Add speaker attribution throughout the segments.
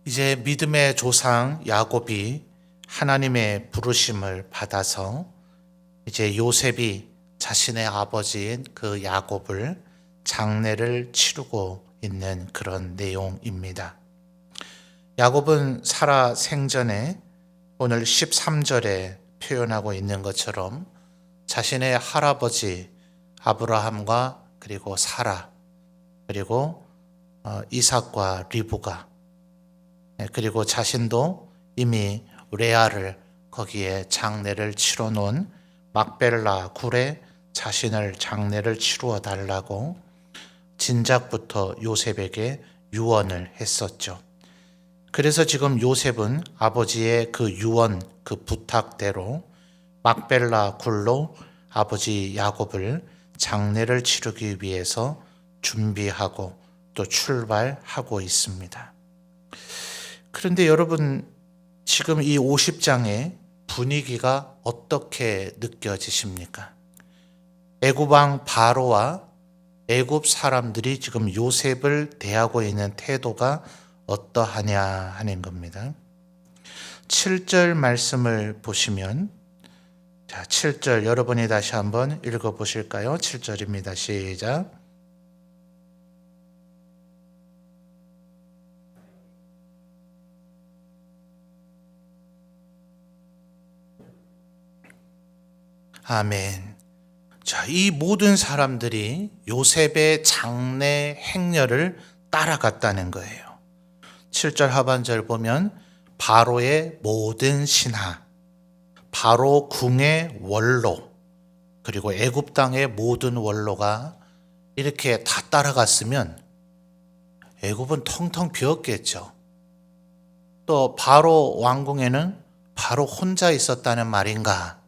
Speaker 1: 이제 믿음의 조상 야곱이 하나님의 부르심을 받아서 이제 요셉이 자신의 아버지인 그 야곱을 장례를 치르고 있는 그런 내용입니다. 야곱은 살아 생전에 오늘 13절에 표현하고 있는 것처럼 자신의 할아버지 아브라함과 그리고 사라 그리고 이삭과 리브가 그리고 자신도 이미 레아를 거기에 장례를 치러 놓은 막벨라 굴에 자신을 장례를 치루어 달라고 진작부터 요셉에게 유언을 했었죠. 그래서 지금 요셉은 아버지의 그 유언, 그 부탁대로 막벨라 굴로 아버지 야곱을 장례를 치르기 위해서 준비하고 또 출발하고 있습니다. 그런데 여러분, 지금 이 50장의 분위기가 어떻게 느껴지십니까? 애굽왕 바로와 애굽 사람들이 지금 요셉을 대하고 있는 태도가 어떠하냐 하는 겁니다. 7절 말씀을 보시면, 자, 7절 여러분이 다시 한번 읽어보실까요? 7절입니다. 시작. 아멘. 자, 이 모든 사람들이 요셉의 장례 행렬을 따라갔다는 거예요. 7절 하반절 보면 바로의 모든 신하, 바로 궁의 원로, 그리고 애굽 땅의 모든 원로가 이렇게 다 따라갔으면 애굽은 텅텅 비었겠죠. 또 바로 왕궁에는 바로 혼자 있었다는 말인가?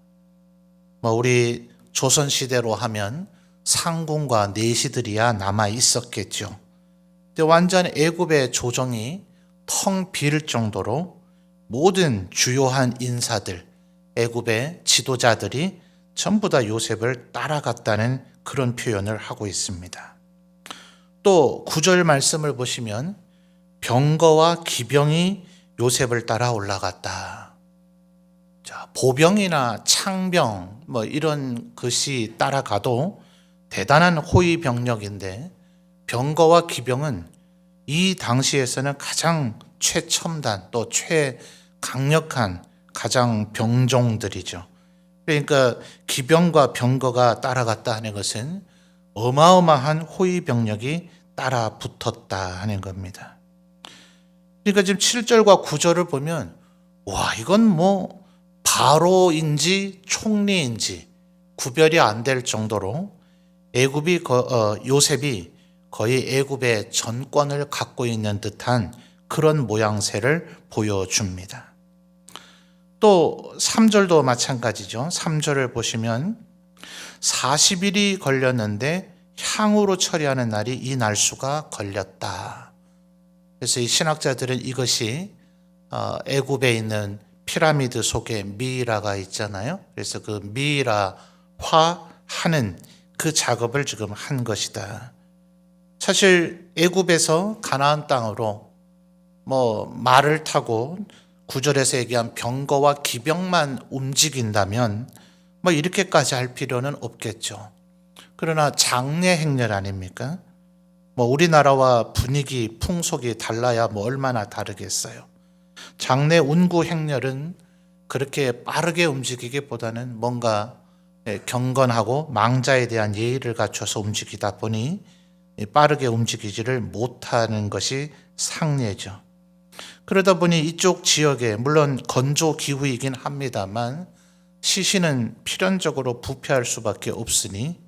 Speaker 1: 우리 조선시대로 하면 상궁과 내시들이야 남아 있었겠죠. 근데 완전 애굽의 조정이 텅 빌 정도로 모든 주요한 인사들, 애굽의 지도자들이 전부 다 요셉을 따라갔다는 그런 표현을 하고 있습니다. 또 9절 말씀을 보시면 병거와 기병이 요셉을 따라 올라갔다. 자, 보병이나 창병 이런 것이 따라가도 대단한 호위 병력인데 병거와 기병은 이 당시에서는 가장 최첨단 또 최강력한 가장 병종들이죠. 그러니까 기병과 병거가 따라갔다 하는 것은 어마어마한 호위 병력이 따라 붙었다 하는 겁니다. 그러니까 지금 7절과 9절을 보면 와, 이건 바로인지 총리인지 구별이 안 될 정도로 요셉이 거의 애굽의 전권을 갖고 있는 듯한 그런 모양새를 보여줍니다. 또 3절도 마찬가지죠. 3절을 보시면 40일이 걸렸는데 향후로 처리하는 날이 이 날수가 걸렸다. 그래서 이 신학자들은 이것이 애굽에 있는 피라미드 속에 미이라가 있잖아요. 그래서 그 미이라화하는 그 작업을 지금 한 것이다. 사실 애굽에서 가나안 땅으로 말을 타고 9절에서 얘기한 병거와 기병만 움직인다면 이렇게까지 할 필요는 없겠죠. 그러나 장례 행렬 아닙니까? 우리나라와 분위기, 풍속이 달라야 얼마나 다르겠어요. 장례 운구 행렬은 그렇게 빠르게 움직이기보다는 뭔가 경건하고 망자에 대한 예의를 갖춰서 움직이다 보니 빠르게 움직이지를 못하는 것이 상례죠. 그러다 보니 이쪽 지역에 물론 건조 기후이긴 합니다만 시신은 필연적으로 부패할 수밖에 없으니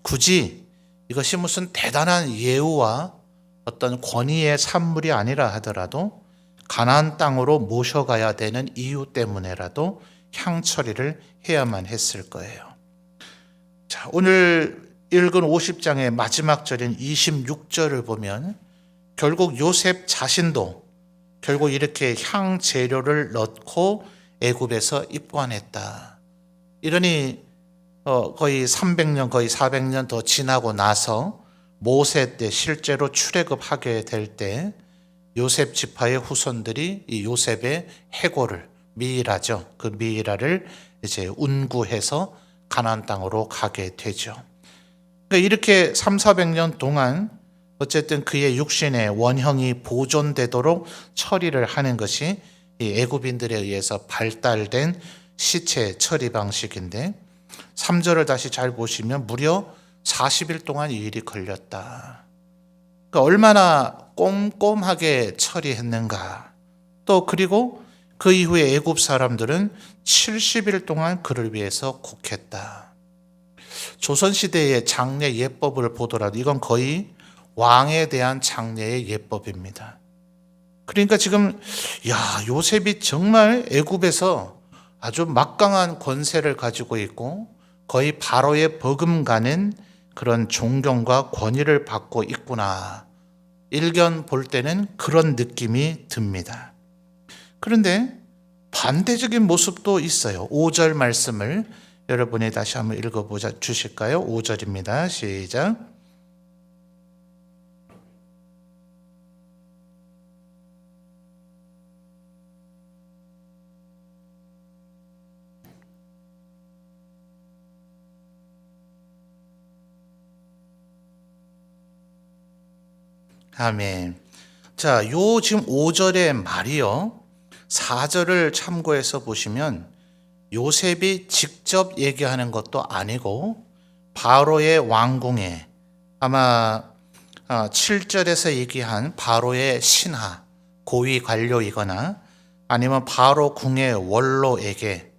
Speaker 1: 굳이 이것이 무슨 대단한 예우와 어떤 권위의 산물이 아니라 하더라도 가나안 땅으로 모셔가야 되는 이유 때문에라도 향처리를 해야만 했을 거예요. 자, 오늘 읽은 50장의 마지막 절인 26절을 보면 결국 요셉 자신도 결국 이렇게 향 재료를 넣고 애굽에서 입관했다. 이러니 거의 300년 거의 400년 더 지나고 나서 모세 때 실제로 출애굽하게 될 때 요셉 지파의 후손들이 이 요셉의 해골을, 미이라죠. 그 미이라를 이제 운구해서 가나안 땅으로 가게 되죠. 그러니까 이렇게 300~400년 동안 어쨌든 그의 육신의 원형이 보존되도록 처리를 하는 것이 이 애굽인들에 의해서 발달된 시체 처리 방식인데, 3절을 다시 잘 보시면 무려 40일 동안 이 일이 걸렸다. 그러니까 얼마나 꼼꼼하게 처리했는가. 또 그리고 그 이후에 애굽 사람들은 70일 동안 그를 위해서 곡했다. 조선시대의 장례 예법을 보더라도 이건 거의 왕에 대한 장례의 예법입니다. 그러니까 지금 요셉이 정말 애굽에서 아주 막강한 권세를 가지고 있고 거의 바로의 버금가는 그런 존경과 권위를 받고 있구나. 일견 볼 때는 그런 느낌이 듭니다. 그런데 반대적인 모습도 있어요. 5절 말씀을 여러분이 다시 한번 읽어보자 주실까요? 5절입니다. 시작. 아멘. 자, 요 지금 5절의 말이요. 4절을 참고해서 보시면 요셉이 직접 얘기하는 것도 아니고 바로의 왕궁에 아마 7절에서 얘기한 바로의 신하, 고위 관료이거나 아니면 바로 궁의 원로에게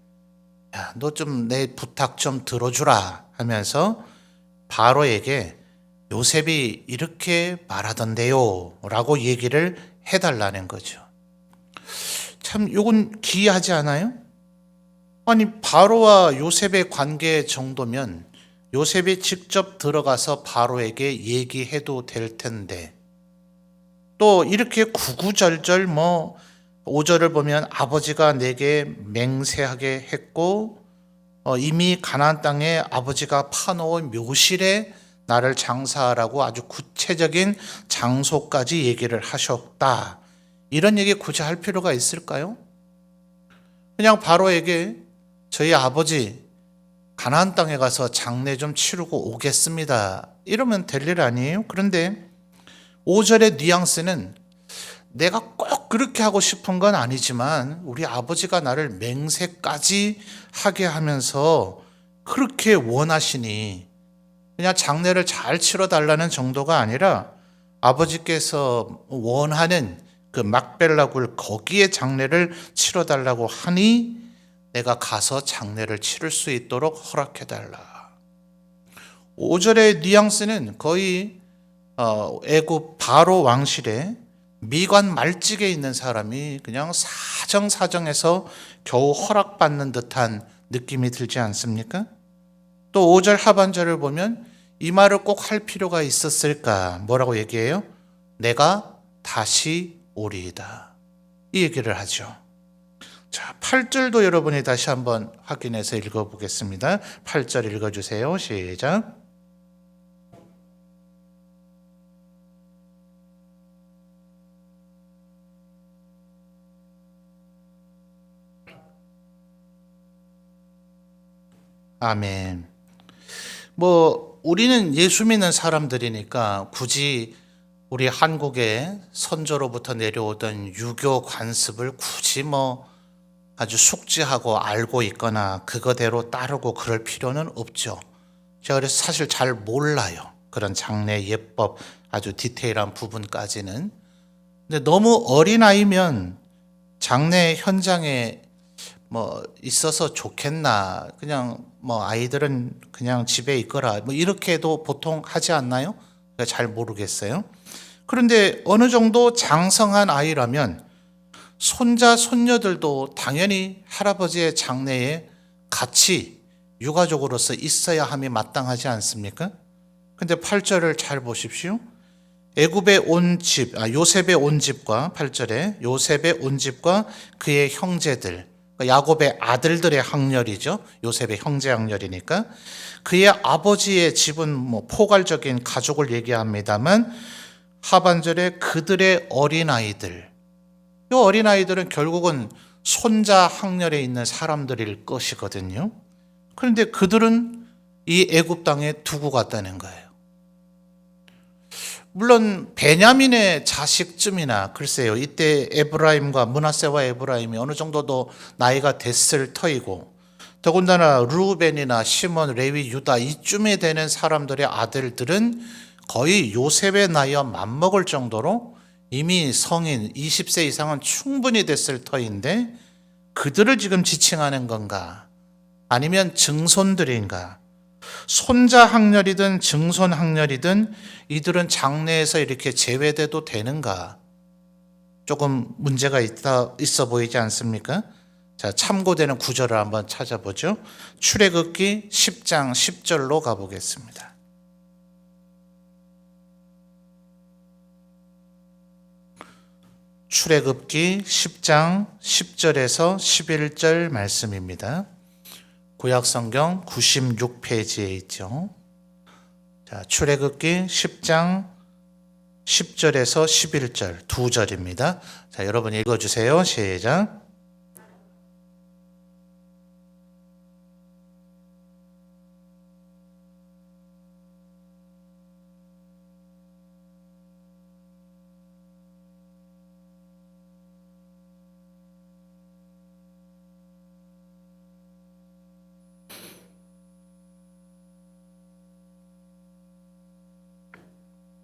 Speaker 1: 너 좀 내 부탁 좀 들어주라 하면서 바로에게 요셉이 이렇게 말하던데요 라고 얘기를 해달라는 거죠. 참 이건 기이하지 않아요? 아니 바로와 요셉의 관계 정도면 요셉이 직접 들어가서 바로에게 얘기해도 될 텐데, 또 이렇게 구구절절 5절을 보면 아버지가 내게 맹세하게 했고 이미 가나안 땅에 아버지가 파놓은 묘실에 나를 장사하라고 아주 구체적인 장소까지 얘기를 하셨다. 이런 얘기 굳이 할 필요가 있을까요? 그냥 바로에게 저희 아버지 가나안 땅에 가서 장례 좀 치르고 오겠습니다. 이러면 될 일 아니에요? 그런데 5절의 뉘앙스는 내가 꼭 그렇게 하고 싶은 건 아니지만 우리 아버지가 나를 맹세까지 하게 하면서 그렇게 원하시니 그냥 장례를 잘 치러달라는 정도가 아니라 아버지께서 원하는 그 막벨라굴 거기에 장례를 치러달라고 하니 내가 가서 장례를 치를 수 있도록 허락해달라. 5절의 뉘앙스는 거의 애굽 바로 왕실에 미관 말직에 있는 사람이 그냥 사정사정해서 겨우 허락받는 듯한 느낌이 들지 않습니까? 또 5절 하반절을 보면 이 말을 꼭 할 필요가 있었을까? 뭐라고 얘기해요? 내가 다시 오리이다. 이 얘기를 하죠. 자, 8절도 여러분이 다시 한번 확인해서 읽어보겠습니다. 8절 읽어주세요. 시작. 아멘. 우리는 예수 믿는 사람들이니까 굳이 우리 한국의 선조로부터 내려오던 유교 관습을 굳이 아주 숙지하고 알고 있거나 그거대로 따르고 그럴 필요는 없죠. 제가 그래서 사실 잘 몰라요. 그런 장례 예법 아주 디테일한 부분까지는. 근데 너무 어린아이면 장례 현장에 있어서 좋겠나, 그냥 아이들은 그냥 집에 있거라, 이렇게도 보통 하지 않나요? 잘 모르겠어요. 그런데 어느 정도 장성한 아이라면 손자, 손녀들도 당연히 할아버지의 장례에 같이 유가족으로서 있어야 함이 마땅하지 않습니까? 근데 8절을 잘 보십시오. 애굽에 온 집, 요셉의 온 집과 8절에 요셉의 온 집과 그의 형제들, 야곱의 아들들의 학렬이죠. 요셉의 형제 학렬이니까. 그의 아버지의 집은 포괄적인 가족을 얘기합니다만 하반절에 그들의 어린아이들. 이 어린아이들은 결국은 손자 학렬에 있는 사람들일 것이거든요. 그런데 그들은 이 애굽 땅에 두고 갔다는 거예요. 물론 베냐민의 자식쯤이나 글쎄요, 이때 에브라임과 므낫세와 에브라임이 어느 정도도 나이가 됐을 터이고, 더군다나 루벤이나 시몬, 레위, 유다 이쯤에 되는 사람들의 아들들은 거의 요셉의 나이와 맞먹을 정도로 이미 성인 20세 이상은 충분히 됐을 터인데, 그들을 지금 지칭하는 건가? 아니면 증손들인가? 손자 학렬이든 증손 학렬이든 이들은 장래에서 이렇게 제외돼도 되는가? 조금 문제가 있어 보이지 않습니까? 자, 참고되는 구절을 한번 찾아보죠. 출애굽기 10장 10절로 가보겠습니다. 출애굽기 10장 10절에서 11절 말씀입니다. 구약성경 96페이지에 있죠. 자, 출애굽기 10장 10절에서 11절 두 절입니다. 자, 여러분 읽어주세요. 시작.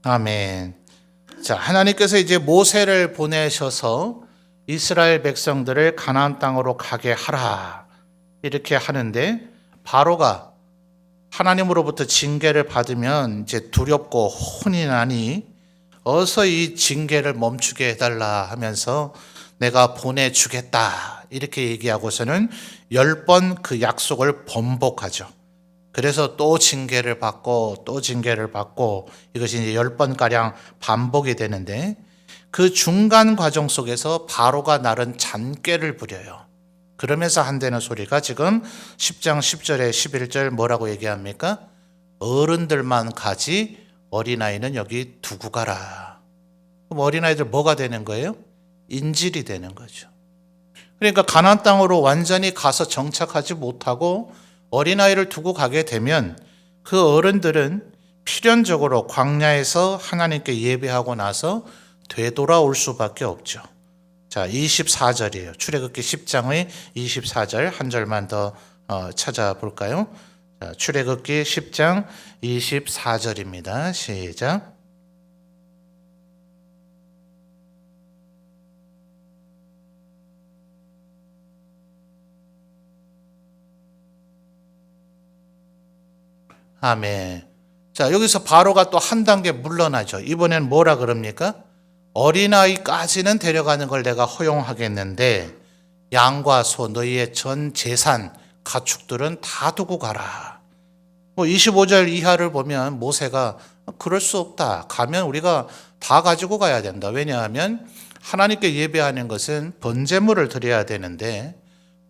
Speaker 1: 아멘. 자, 하나님께서 이제 모세를 보내셔서 이스라엘 백성들을 가나안 땅으로 가게 하라 이렇게 하는데, 바로가 하나님으로부터 징계를 받으면 이제 두렵고 혼이 나니 어서 이 징계를 멈추게 해달라 하면서 내가 보내주겠다 이렇게 얘기하고서는 10번 그 약속을 번복하죠. 그래서 또 징계를 받고 또 징계를 받고 이것이 이제 10번가량 반복이 되는데, 그 중간 과정 속에서 바로가 나른 잔꾀를 부려요. 그러면서 한다는 소리가 지금 10장 10절에 11절 뭐라고 얘기합니까? 어른들만 가지 어린아이는 여기 두고 가라. 그럼 어린아이들 뭐가 되는 거예요? 인질이 되는 거죠. 그러니까 가나안 땅으로 완전히 가서 정착하지 못하고 어린아이를 두고 가게 되면 그 어른들은 필연적으로 광야에서 하나님께 예배하고 나서 되돌아올 수밖에 없죠. 자, 24절이에요. 출애굽기 10장의 24절 한 절만 더 찾아볼까요? 자, 출애굽기 10장 24절입니다. 시작. 아멘. 자, 여기서 바로가 또 한 단계 물러나죠. 이번엔 뭐라 그럽니까? 어린아이까지는 데려가는 걸 내가 허용하겠는데 양과 소 너희의 전 재산 가축들은 다 두고 가라. 25절 이하를 보면 모세가 그럴 수 없다. 가면 우리가 다 가지고 가야 된다. 왜냐하면 하나님께 예배하는 것은 번제물을 드려야 되는데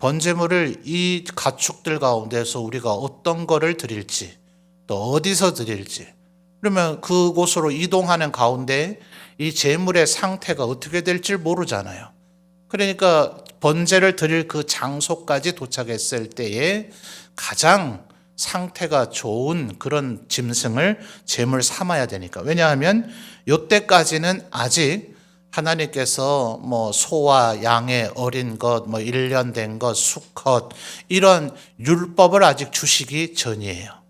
Speaker 1: 번제물을 이 가축들 가운데서 우리가 어떤 거를 드릴지 또 어디서 드릴지, 그러면 그곳으로 이동하는 가운데 이 제물의 상태가 어떻게 될지 모르잖아요. 그러니까 번제를 드릴 그 장소까지 도착했을 때에 가장 상태가 좋은 그런 짐승을 제물 삼아야 되니까. 왜냐하면 이때까지는 아직 하나님께서 소와 양의 어린 것, 1년 된 것, 수컷 이런 율법을 아직 주시기 전이에요.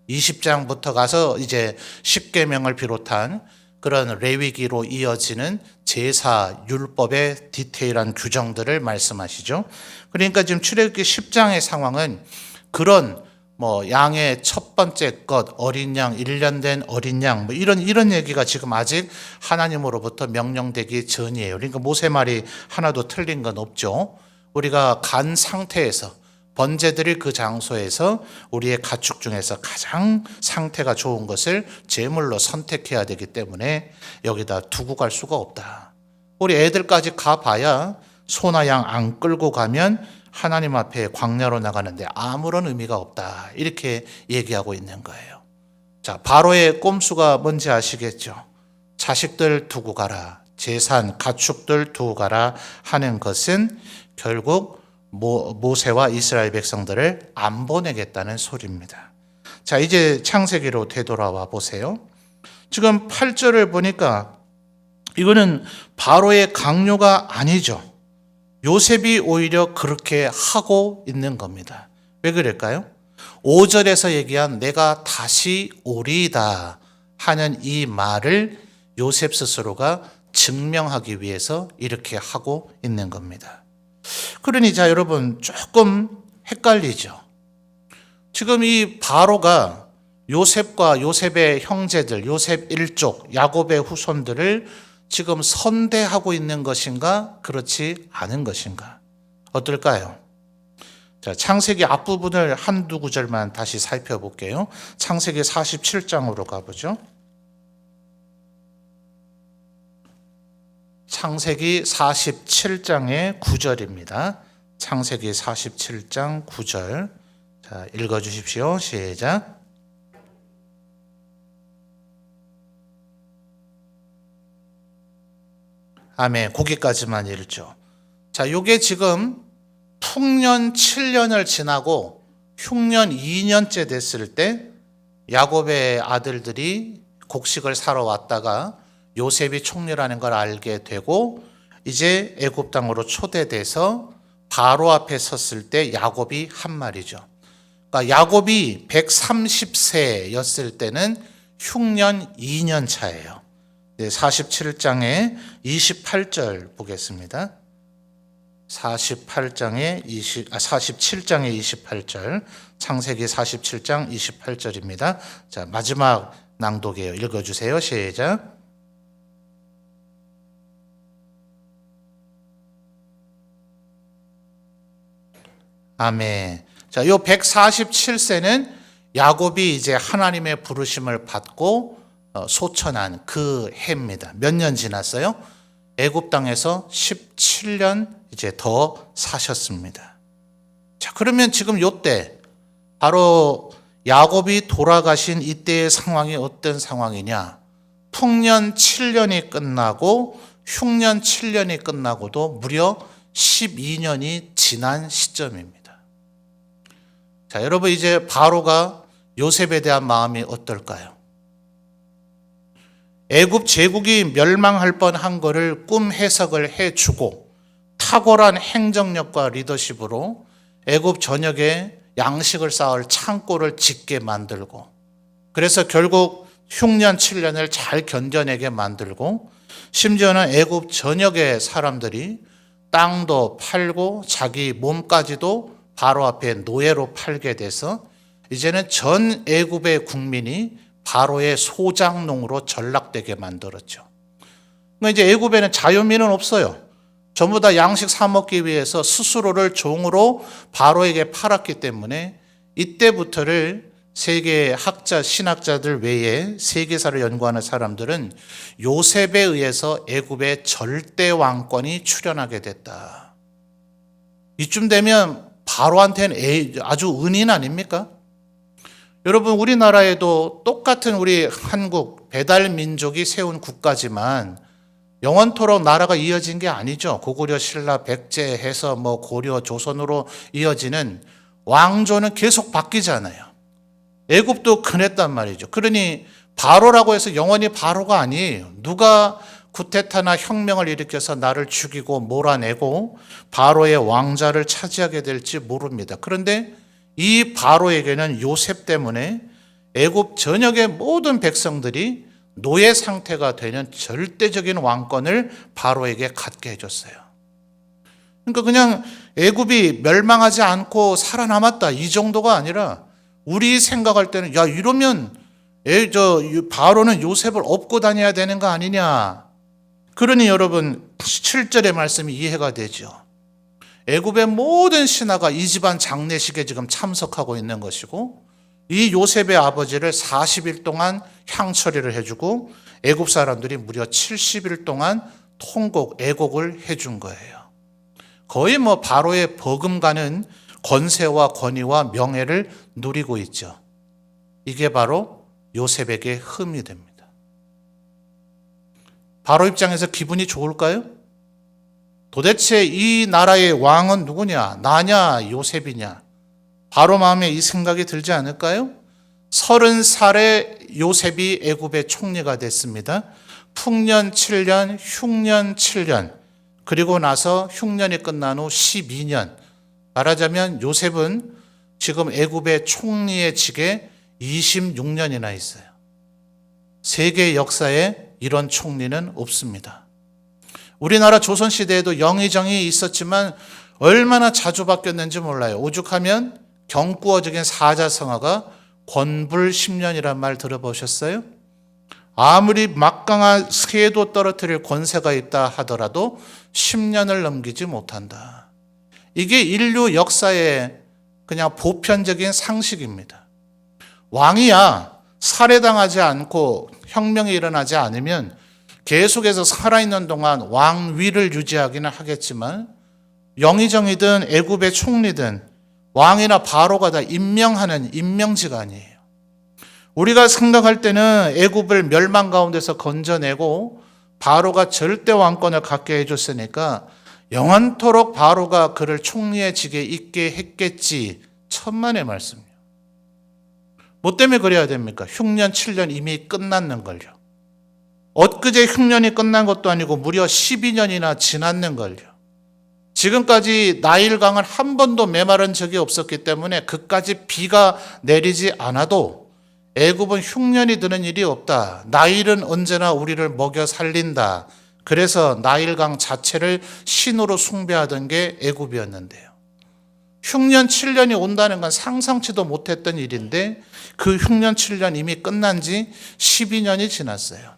Speaker 1: 20장부터 가서 이제 십계명을 비롯한 그런 레위기로 이어지는 제사 율법의 디테일한 규정들을 말씀하시죠. 그러니까 지금 출애굽기 10장의 상황은 그런 양의 첫 번째 것, 어린 양, 1년 된 어린 양, 이런 얘기가 지금 아직 하나님으로부터 명령되기 전이에요. 그러니까 모세 말이 하나도 틀린 건 없죠. 우리가 간 상태에서 번제드릴 그 장소에서 우리의 가축 중에서 가장 상태가 좋은 것을 제물로 선택해야 되기 때문에 여기다 두고 갈 수가 없다. 우리 애들까지 가봐야 소나 양 안 끌고 가면 하나님 앞에 광야로 나가는데 아무런 의미가 없다. 이렇게 얘기하고 있는 거예요. 자, 바로의 꼼수가 뭔지 아시겠죠? 자식들 두고 가라, 재산, 가축들 두고 가라 하는 것은 결국 모세와 이스라엘 백성들을 안 보내겠다는 소리입니다. 자, 이제 창세기로 되돌아와 보세요. 지금 8절을 보니까 이거는 바로의 강요가 아니죠. 요셉이 오히려 그렇게 하고 있는 겁니다. 왜 그럴까요? 5절에서 얘기한 내가 다시 오리이다 하는 이 말을 요셉 스스로가 증명하기 위해서 이렇게 하고 있는 겁니다. 그러니 자, 여러분 조금 헷갈리죠. 지금 이 바로가 요셉과 요셉의 형제들, 요셉 일족, 야곱의 후손들을 지금 선대하고 있는 것인가, 그렇지 않은 것인가? 어떨까요? 자, 창세기 앞부분을 한두 구절만 다시 살펴볼게요. 창세기 47장으로 가보죠. 창세기 47장의 9절입니다. 창세기 47장 9절. 자, 읽어주십시오. 시작. 아멘. 거기까지만 읽죠. 자, 요게 지금 풍년 7년을 지나고 흉년 2년째 됐을 때 야곱의 아들들이 곡식을 사러 왔다가 요셉이 총리라는 걸 알게 되고 이제 애굽 땅으로 초대돼서 바로 앞에 섰을 때 야곱이 한 말이죠. 그러니까 야곱이 130세였을 때는 흉년 2년 차예요. 47장의 28절 보겠습니다. 47장의 28절, 창세기 47장 28절입니다. 자, 마지막 낭독이에요. 읽어주세요. 시작. 아멘. 자, 요 147세는 야곱이 이제 하나님의 부르심을 받고 소천한 그 해입니다. 몇 년 지났어요? 애굽 땅에서 17년 이제 더 사셨습니다. 자, 그러면 지금 요때 바로 야곱이 돌아가신 이때의 상황이 어떤 상황이냐? 풍년 7년이 끝나고 흉년 7년이 끝나고도 무려 12년이 지난 시점입니다. 자, 여러분 이제 바로가 요셉에 대한 마음이 어떨까요? 애굽 제국이 멸망할 뻔한 거를 꿈 해석을 해주고 탁월한 행정력과 리더십으로 애굽 전역에 양식을 쌓을 창고를 짓게 만들고 그래서 결국 흉년 7년을 잘 견뎌내게 만들고 심지어는 애굽 전역의 사람들이 땅도 팔고 자기 몸까지도 바로 앞에 노예로 팔게 돼서 이제는 전 애굽의 국민이 바로의 소장농으로 전락되게 만들었죠. 그러니까 이제 애굽에는 자유민은 없어요. 전부 다 양식 사 먹기 위해서 스스로를 종으로 바로에게 팔았기 때문에 이때부터를 세계 학자, 신학자들 외에 세계사를 연구하는 사람들은 요셉에 의해서 애굽의 절대 왕권이 출현하게 됐다. 이쯤 되면 바로한테는 아주 은인 아닙니까? 여러분 우리나라에도 똑같은 우리 한국 배달 민족이 세운 국가지만 영원토록 나라가 이어진 게 아니죠. 고구려 신라 백제 해서 고려 조선으로 이어지는 왕조는 계속 바뀌잖아요. 애굽도 그랬단 말이죠. 그러니 바로라고 해서 영원히 바로가 아니에요. 누가 쿠데타나 혁명을 일으켜서 나를 죽이고 몰아내고 바로의 왕자를 차지하게 될지 모릅니다. 그런데 이 바로에게는 요셉 때문에 애굽 전역의 모든 백성들이 노예 상태가 되는 절대적인 왕권을 바로에게 갖게 해줬어요. 그러니까 그냥 애굽이 멸망하지 않고 살아남았다 이 정도가 아니라 우리 생각할 때는 야 이러면 바로는 요셉을 업고 다녀야 되는 거 아니냐. 그러니 여러분 7절의 말씀이 이해가 되죠. 애굽의 모든 신하가 이 집안 장례식에 지금 참석하고 있는 것이고 이 요셉의 아버지를 40일 동안 향처리를 해주고 애굽 사람들이 무려 70일 동안 통곡, 애곡을 해준 거예요. 거의 바로의 버금가는 권세와 권위와 명예를 누리고 있죠. 이게 바로 요셉에게 흠이 됩니다. 바로 입장에서 기분이 좋을까요? 도대체 이 나라의 왕은 누구냐? 나냐? 요셉이냐? 바로 마음에 이 생각이 들지 않을까요? 30살에 요셉이 애굽의 총리가 됐습니다. 풍년 7년, 흉년 7년, 그리고 나서 흉년이 끝난 후 12년. 말하자면 요셉은 지금 애굽의 총리의 직에 26년이나 있어요. 세계 역사에 이런 총리는 없습니다. 우리나라 조선시대에도 영의정이 있었지만 얼마나 자주 바뀌었는지 몰라요. 오죽하면 경구어적인 사자성어가 권불 10년이란 말 들어보셨어요? 아무리 막강한 새도 떨어뜨릴 권세가 있다 하더라도 10년을 넘기지 못한다. 이게 인류 역사의 그냥 보편적인 상식입니다. 왕이야 살해당하지 않고 혁명이 일어나지 않으면 계속해서 살아있는 동안 왕위를 유지하기는 하겠지만 영의정이든 애굽의 총리든 왕이나 바로가 다 임명하는 임명직 아니에요. 우리가 생각할 때는 애굽을 멸망 가운데서 건져내고 바로가 절대 왕권을 갖게 해줬으니까 영원토록 바로가 그를 총리의 직에 있게 했겠지. 천만의 말씀이에요. 뭐 때문에 그래야 됩니까? 흉년 7년 이미 끝났는걸요. 엊그제 흉년이 끝난 것도 아니고 무려 12년이나 지났는걸요. 지금까지 나일강은 한 번도 메마른 적이 없었기 때문에 그까지 비가 내리지 않아도 애굽은 흉년이 드는 일이 없다. 나일은 언제나 우리를 먹여 살린다. 그래서 나일강 자체를 신으로 숭배하던 게 애굽이었는데요. 흉년 7년이 온다는 건 상상치도 못했던 일인데 그 흉년 7년 이미 끝난 지 12년이 지났어요.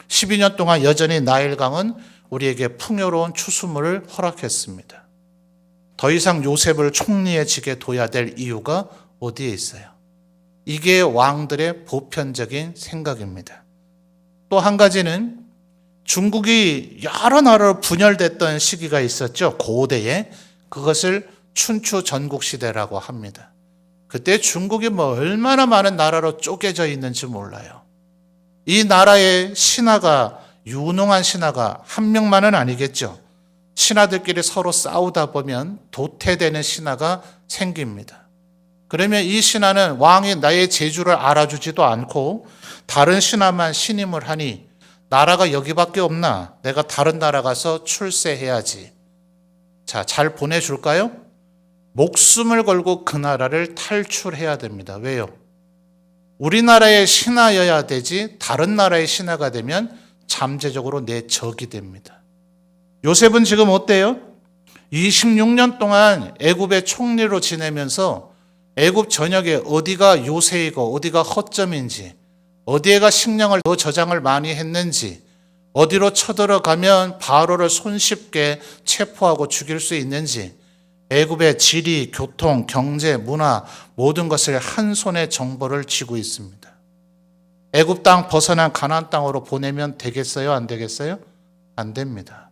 Speaker 1: 12년 동안 여전히 나일강은 우리에게 풍요로운 추수물을 허락했습니다. 더 이상 요셉을 총리의 직에 둬야 될 이유가 어디에 있어요? 이게 왕들의 보편적인 생각입니다. 또 한 가지는 중국이 여러 나라로 분열됐던 시기가 있었죠. 고대에. 그것을 춘추 전국시대라고 합니다. 그때 중국이 얼마나 많은 나라로 쪼개져 있는지 몰라요. 이 나라의 신하가, 유능한 신하가 한 명만은 아니겠죠. 신하들끼리 서로 싸우다 보면 도태되는 신하가 생깁니다. 그러면 이 신하는 왕이 나의 재주를 알아주지도 않고 다른 신하만 신임을 하니 나라가 여기밖에 없나? 내가 다른 나라 가서 출세해야지. 자, 잘 보내줄까요? 목숨을 걸고 그 나라를 탈출해야 됩니다. 왜요? 우리나라의 신하여야 되지 다른 나라의 신하가 되면 잠재적으로 내 적이 됩니다. 요셉은 지금 어때요? 26년 동안 애굽의 총리로 지내면서 애굽 전역에 어디가 요새이고 어디가 허점인지, 어디에가 식량을 더 저장을 많이 했는지, 어디로 쳐들어가면 바로를 손쉽게 체포하고 죽일 수 있는지 애굽의 지리, 교통, 경제, 문화 모든 것을 한 손에 정보를 쥐고 있습니다. 애굽 땅 벗어난 가나안 땅으로 보내면 되겠어요? 안 되겠어요? 안 됩니다.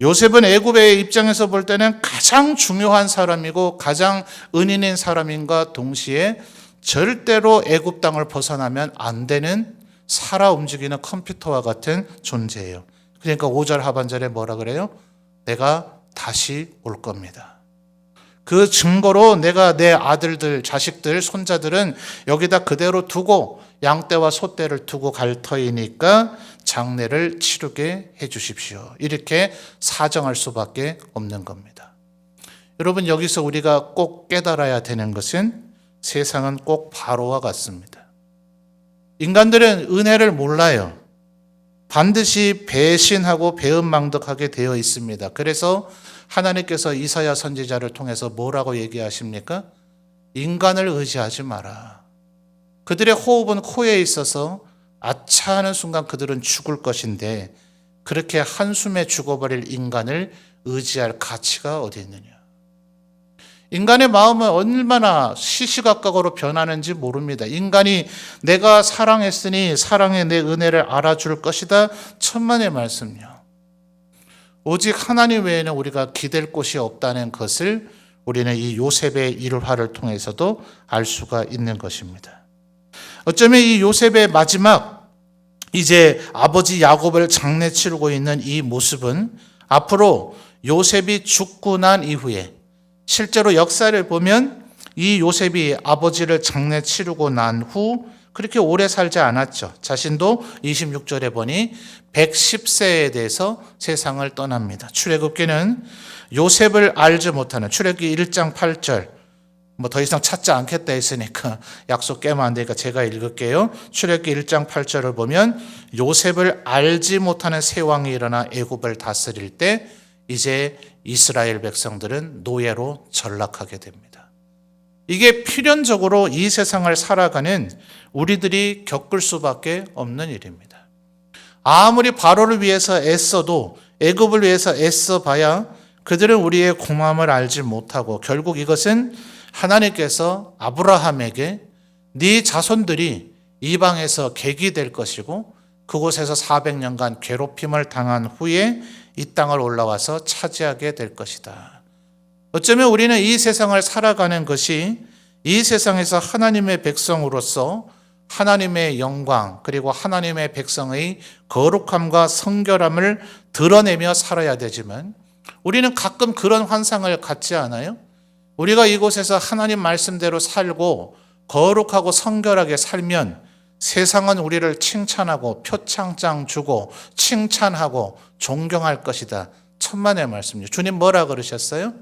Speaker 1: 요셉은 애굽의 입장에서 볼 때는 가장 중요한 사람이고 가장 은인인 사람인가 동시에 절대로 애굽 땅을 벗어나면 안 되는 살아 움직이는 컴퓨터와 같은 존재예요. 그러니까 5절 하반절에 뭐라 그래요? 내가 다시 올 겁니다. 그 증거로 내가 내 아들들, 자식들, 손자들은 여기다 그대로 두고 양떼와 소떼를 두고 갈 터이니까 장례를 치르게 해 주십시오. 이렇게 사정할 수밖에 없는 겁니다. 여러분, 여기서 우리가 꼭 깨달아야 되는 것은 세상은 꼭 바로와 같습니다. 인간들은 은혜를 몰라요. 반드시 배신하고 배은망덕하게 되어 있습니다. 그래서 하나님께서 이사야 선지자를 통해서 뭐라고 얘기하십니까? 인간을 의지하지 마라. 그들의 호흡은 코에 있어서 아차 하는 순간 그들은 죽을 것인데 그렇게 한숨에 죽어버릴 인간을 의지할 가치가 어디 있느냐. 인간의 마음은 얼마나 시시각각으로 변하는지 모릅니다. 인간이 내가 사랑했으니 사랑의 내 은혜를 알아줄 것이다. 천만의 말씀이요. 오직 하나님 외에는 우리가 기댈 곳이 없다는 것을 우리는 이 요셉의 일화를 통해서도 알 수가 있는 것입니다. 어쩌면 이 요셉의 마지막 이제 아버지 야곱을 장례 치르고 있는 이 모습은 앞으로 요셉이 죽고 난 이후에 실제로 역사를 보면 이 요셉이 아버지를 장례 치르고 난 후 그렇게 오래 살지 않았죠. 자신도 26절에 보니 110세에 대해서 세상을 떠납니다. 출애굽기는 요셉을 알지 못하는, 출애굽기 1장 8절, 더 이상 찾지 않겠다 했으니까 약속 깨면 안 되니까 제가 읽을게요. 출애굽기 1장 8절을 보면 요셉을 알지 못하는 새 왕이 일어나 애굽을 다스릴 때 이제 이스라엘 백성들은 노예로 전락하게 됩니다. 이게 필연적으로 이 세상을 살아가는 우리들이 겪을 수밖에 없는 일입니다. 아무리 바로를 위해서 애써도, 애굽을 위해서 애써봐야 그들은 우리의 고마움을 알지 못하고 결국 이것은 하나님께서 아브라함에게 네 자손들이 이방에서 객이 될 것이고 그곳에서 400년간 괴롭힘을 당한 후에 이 땅을 올라와서 차지하게 될 것이다. 어쩌면 우리는 이 세상을 살아가는 것이 이 세상에서 하나님의 백성으로서 하나님의 영광 그리고 하나님의 백성의 거룩함과 성결함을 드러내며 살아야 되지만 우리는 가끔 그런 환상을 갖지 않아요? 우리가 이곳에서 하나님 말씀대로 살고 거룩하고 성결하게 살면 세상은 우리를 칭찬하고 표창장 주고 칭찬하고 존경할 것이다. 천만의 말씀이죠. 주님 뭐라 그러셨어요?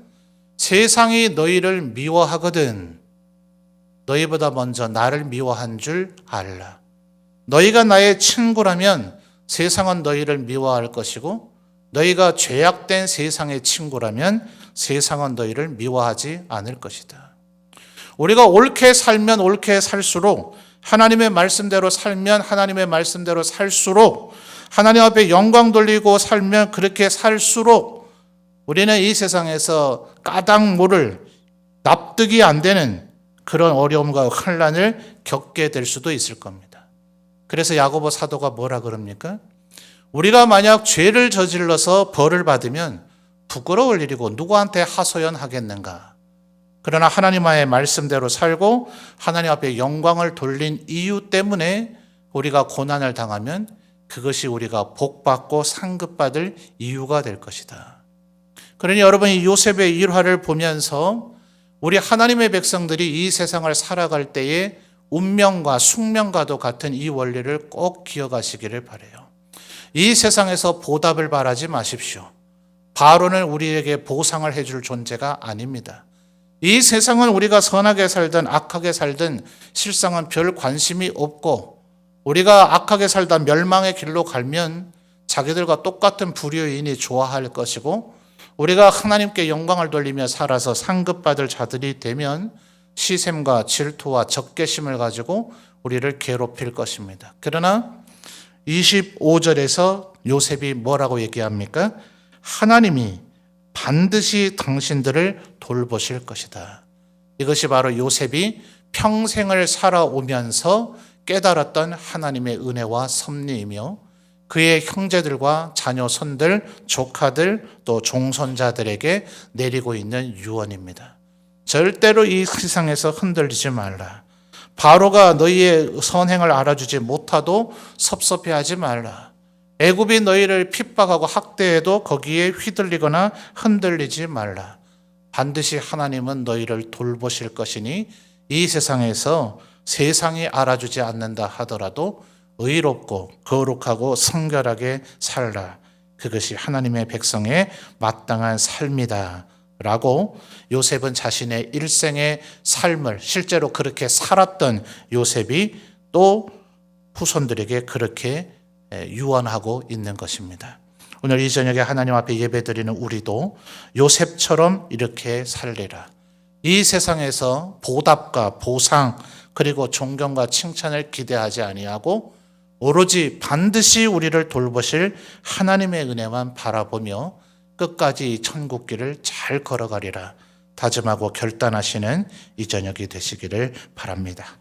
Speaker 1: 세상이 너희를 미워하거든 너희보다 먼저 나를 미워한 줄 알라. 너희가 나의 친구라면 세상은 너희를 미워할 것이고 너희가 죄악된 세상의 친구라면 세상은 너희를 미워하지 않을 것이다. 우리가 옳게 살면 옳게 살수록 하나님의 말씀대로 살면 하나님의 말씀대로 살수록 하나님 앞에 영광 돌리고 살면 그렇게 살수록 우리는 이 세상에서 까닭 모를 납득이 안 되는 그런 어려움과 환난을 겪게 될 수도 있을 겁니다. 그래서 야고보 사도가 뭐라 그럽니까? 우리가 만약 죄를 저질러서 벌을 받으면 부끄러울 일이고 누구한테 하소연하겠는가? 그러나 하나님의 말씀대로 살고 하나님 앞에 영광을 돌린 이유 때문에 우리가 고난을 당하면 그것이 우리가 복받고 상급받을 이유가 될 것이다. 그러니 여러분이 요셉의 일화를 보면서 우리 하나님의 백성들이 이 세상을 살아갈 때에 운명과 숙명과도 같은 이 원리를 꼭 기억하시기를 바라요. 이 세상에서 보답을 바라지 마십시오. 바로는 우리에게 보상을 해줄 존재가 아닙니다. 이 세상은 우리가 선하게 살든 악하게 살든 실상은 별 관심이 없고 우리가 악하게 살다 멸망의 길로 가면 자기들과 똑같은 불효인이 좋아할 것이고 우리가 하나님께 영광을 돌리며 살아서 상급받을 자들이 되면 시샘과 질투와 적개심을 가지고 우리를 괴롭힐 것입니다. 그러나 25절에서 요셉이 뭐라고 얘기합니까? 하나님이 반드시 당신들을 돌보실 것이다. 이것이 바로 요셉이 평생을 살아오면서 깨달았던 하나님의 은혜와 섭리이며 그의 형제들과 자녀손들, 조카들, 또 종손자들에게 내리고 있는 유언입니다. 절대로 이 세상에서 흔들리지 말라. 바로가 너희의 선행을 알아주지 못하도 섭섭해하지 말라. 애굽이 너희를 핍박하고 학대해도 거기에 휘둘리거나 흔들리지 말라. 반드시 하나님은 너희를 돌보실 것이니 이 세상에서 세상이 알아주지 않는다 하더라도 의롭고 거룩하고 성결하게 살라. 그것이 하나님의 백성의 마땅한 삶이다. 라고 요셉은 자신의 일생의 삶을 실제로 그렇게 살았던 요셉이 또 후손들에게 그렇게 유언하고 있는 것입니다. 오늘 이 저녁에 하나님 앞에 예배드리는 우리도 요셉처럼 이렇게 살리라. 이 세상에서 보답과 보상 그리고 존경과 칭찬을 기대하지 아니하고 오로지 반드시 우리를 돌보실 하나님의 은혜만 바라보며 끝까지 천국길을 잘 걸어가리라 다짐하고 결단하시는 이 저녁이 되시기를 바랍니다.